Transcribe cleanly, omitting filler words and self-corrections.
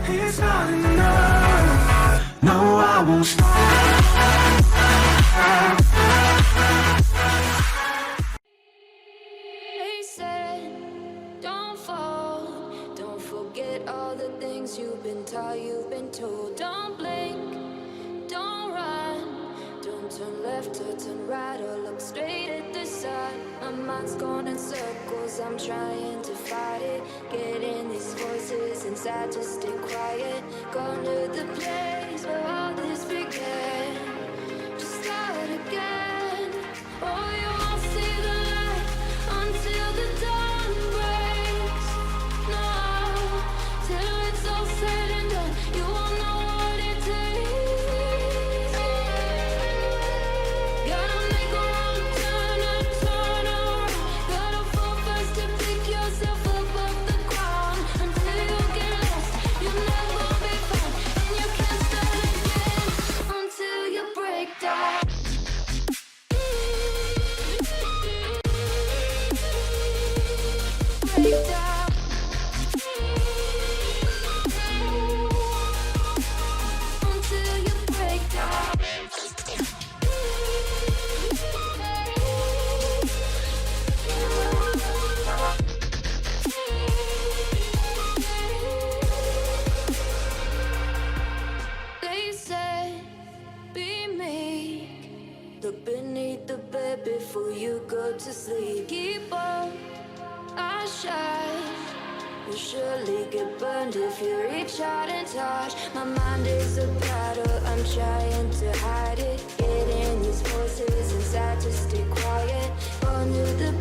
It's not enough. No, I won't stop. They said, don't fall. Don't forget all the things you've been taught, you've been told. Don't blink, don't run. Don't turn left or turn right or look straight at the sun. My mind's going in circles, I'm trying to fight it. Getting these voices inside to stay quiet. Going to the place where all this began. Just start again. Oh, you won't see the light until the dawn breaks. No, till it's all said and done, you won't know what it takes. Gotta make a wrong turn and turn around. Gotta fall fast to pick yourself up off the ground. Until you get lost, you'll never be found. And you can't start again until you break down. Break down. Until you break down. They said, be meek. Look beneath the bed before you go to sleep. Keep on, I shine. You'll surely get burned if you reach out and touch. My mind is a battle, I'm trying to hide it. Getting these voices inside to stay quiet. Under the